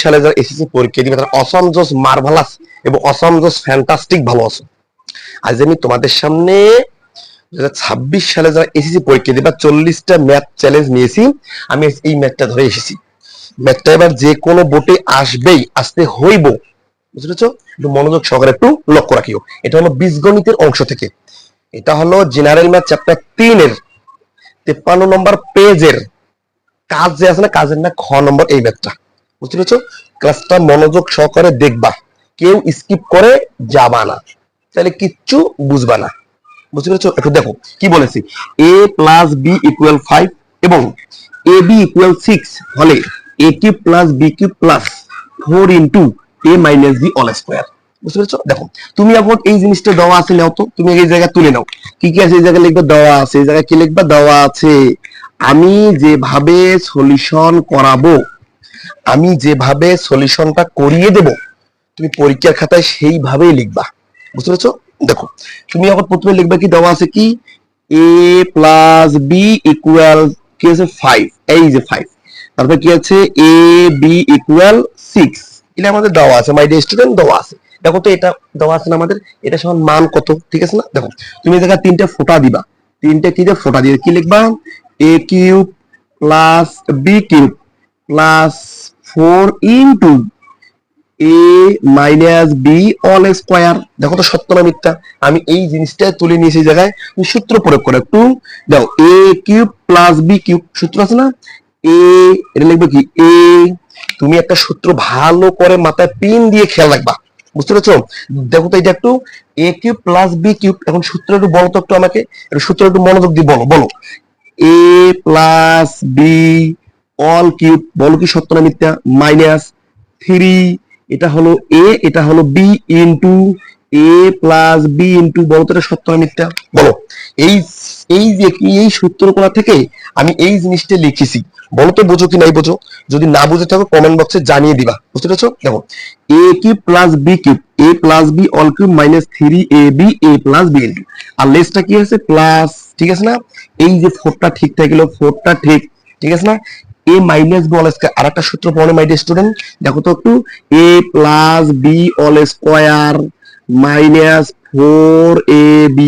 সালে যারা এসএসসি পরীক্ষা দিবে তারা অসম জোস মার্ভালাস এবং অসম জোস ফ্যান্টাস্টিক ভালো আছে। আজ আমি তোমাদের সামনে 2026 সালে যারা এসএসসি পরীক্ষা দিবে 40টা ম্যাথ চ্যালেঞ্জ নিয়েছি। আমি এই ম্যাথটা ধরে এসেছি। ম্যাথটা এবার যে কোনো বোর্ডে আসবেই, আসতে হইব, বুঝতে পেরেছো? একটু মনোযোগ সহকারে একটু লক্ষ্য রাখিও। এটা হলো বীজগণিতের অংশ থেকে, এটা হলো জেনারেল ম্যাথ চ্যাপ্টার 3 এর 53 নম্বর পেজের কাজ যে আছে না, কাজের না খ নম্বর এই ম্যাথটা, বুঝতে পেরেছো? ক্লাসটা মনোযোগ সহকারে দেখবা, কেউ স্কিপ করে যাবা না, তাহলে কিচ্ছু বুঝবা না, বুঝতে পেরেছো? একটু দেখো কি বলেছি, a প্লাস বি ইকুয়াল 5 এবং এ বি ইকুয়াল 6 হলে a cube plus B cube plus 4 into a minus B all square. বুঝতে পেরেছো? দেখো তুমি এখন এই জিনিসটা দেওয়া আছে, নাও তো, তুমি এই জায়গায় তুলে নাও, কি কি আছে এই জায়গায় লিখবে, দেওয়া আছে, এই জায়গায় কি লিখবা, দেওয়া আছে। আমি যেভাবে সলিউশন করাবো, আমি যেভাবে সলিউশনটা করিয়ে দেব, তুমি পরীক্ষার খাতায় সেইভাবেই লিখবা, বুঝতে পেরেছো? দেখো তুমি এখন প্রথমে লিখবে কি, দেওয়া আছে কি a প্লাস বি ইকুয়াল কি আছে 5, এই যে 5, তারপরে কি আছে a b ইকুয়াল 6, এটা আমাদের দেওয়া আছে, মাই ডিয়ার স্টুডেন্ট দেওয়া আছে। দেখো তো এটা দেওয়া আছে না আমাদের, এটা সমান মান কত, ঠিক আছে না? দেখো তুমি এই জায়গায় তিনটা ফোঁটা দিবা, তিনটা কি দিয়ে ফোঁটা দিয়ে কি লিখবা, a cube plus B cube plus 4 into a minus B all square. দেখো তো সত্য না মিথ্যা? আমি এই জিনিসটা তুলে নিয়েছি জায়গায়, তুমি সূত্র প্রয়োগ করো একটু, দাও a cube plus B cube, সূত্র আছে না, a, এটা লিখবে কি a, তুমি একটা সূত্র ভালো করে মাথায় পিন দিয়ে খেয়াল রাখবা, বুঝতে পেরেছো? দেখো তো এটা একটু a cube plus B cube, এখন সূত্র একটু বলো তো একটু আমাকে, একটু সূত্র একটু মনোযোগ দিয়ে বলো, বলো a plus B all cube, বলো কি সত্য না মিথ্যা, মাইনাস 3, এটা হলো a, এটা হলো b into a plus B into, বলো তো এটা সত্য না মিথ্যা, বলো। এই এই যে এই সূত্রকোণা থেকে আমি এই জিনিসটা লিখেছি, বলো তো বোঝো কি নাই বোঝো? যদি না বুঝে থাকো কমেন্ট বক্সে জানিয়ে দিবা, বুঝতে পেরেছো? দেখো a cube plus B cube, a plus B all cube minus 3ab a plus B into, আর লেসটা কি আছে প্লাস, ঠিক আছে না? এই যে 4টা ঠিক থাকলো, 4টা ঠিক, ঠিক আছে না? a minus B all square, আর একটা সূত্র পড়ো মাই ডিয়ার স্টুডেন্ট, দেখো তো একটু, a plus B all square minus 4ab,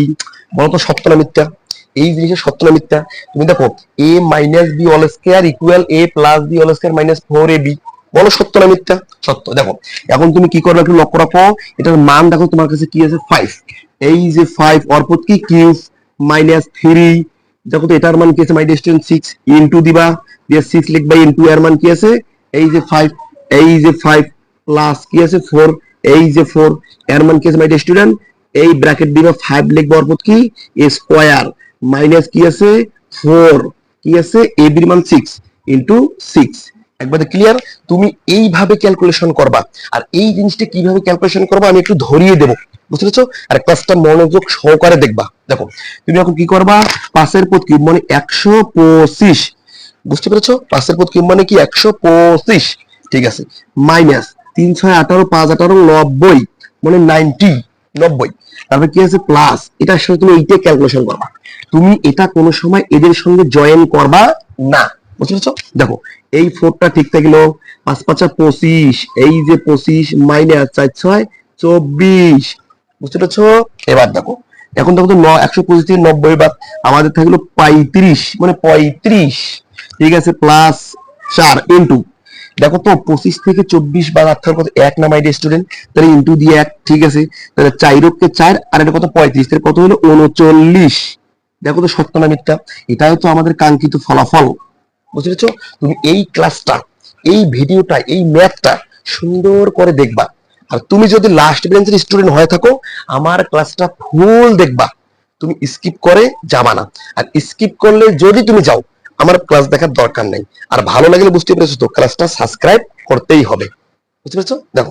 বলো তো সত্য না মিথ্যা? এই জিনিসের সত্য না মিথ্যা? তুমি দেখো a minus B all square equal a plus B all square minus 4ab, বলো সত্য না মিথ্যা? সত্য। দেখো এখন তুমি কি করবে একটু লক্ষ্য রাখো, এটার মান দেখো তোমার কাছে কি আছে 5, এই যে 5 অর্পদ কি কিউব মাইনাস 3, দেখো তো এটার মান কি আছে মাই ডিয়ার স্টুডেন্ট 6, ইনটু দিবা, দিয়ে 6 লিখবা, ইনটু এর মান কি আছে এই যে 5, এই যে 5 প্লাস কি আছে 4, এই যে 4 এর মান কি আছে মাই ডিয়ার স্টুডেন্ট, এই ব্র্যাকেট দিবা 5 লিখবা, অর্পদ কি a স্কয়ার মাইনাস কি আছে 4, কি আছে a এর মান 6 ইনটু 6। একবারে ক্লিয়ার? তুমি এইভাবে ক্যালকুলেশন করবা, আর এই জিনিসটা কিভাবে ক্যালকুলেশন করবা আমি একটু ধরিয়ে দেবো, বুঝতে পেরেছো? আর ক্লাসটা মনোযোগ সহকারে দেখবা। দেখো তুমি এখন কি করবা, 5 এর পদ কিউব মানে 125, বুঝতে পেরেছো? 5 এর পদ কিউব মানে কি 125, ঠিক আছে, মাইনাস 3 6 18 5 18 90 মানে 90, তারপর কি আছে প্লাস, এটার সাথে তুমি এইটা ক্যালকুলেশন করবা, তুমি এটা কোনো সময় এদের সঙ্গে জয়েন করবা না, বুঝতে পেরেছো? দেখো এই 4টা ঠিক থাকলো, 5 5 25, এই যে 25 মাইনাস 4 6 24, বুঝতে পেরেছো? এবার দেখো এখন দেখো তো 125 থেকে 90 বাদ, আমাদের থাকলো 35 মানে 35, ঠিক আছে, প্লাস 4 ইনটু, দেখো তো 25 থেকে 24 বাদ অর্থাৎ কত 1 না মাই ডিয়ার স্টুডেন্ট, তাহলে ইনটু দিয়ে 1, ঠিক আছে, তাহলে 4 কে 4 আর এটা কত 35, তাহলে কত হলো 39। দেখো তো সত্য না মিথ্যা? এটাই তো আমাদের কাঙ্ক্ষিত ফলাফল, বুঝতে পেরেছো? তুমি এই ক্লাসটা, এই ভিডিওটা, এই ম্যাথটা সুন্দর করে দেখবা, আর তুমি যদি লাস্ট বেঞ্চের স্টুডেন্ট হয়ে থাকো আমার ক্লাসটা ফুল দেখবা, তুমি স্কিপ করে যাবা না। আর স্কিপ করলে যদি তুমি যাও আমার ক্লাস দেখার দরকার নেই। আর ভালো লাগলে বুঝতে পেরেছো তো, ক্লাসটা সাবস্ক্রাইব করতেই হবে, বুঝতে পেরেছো? দেখো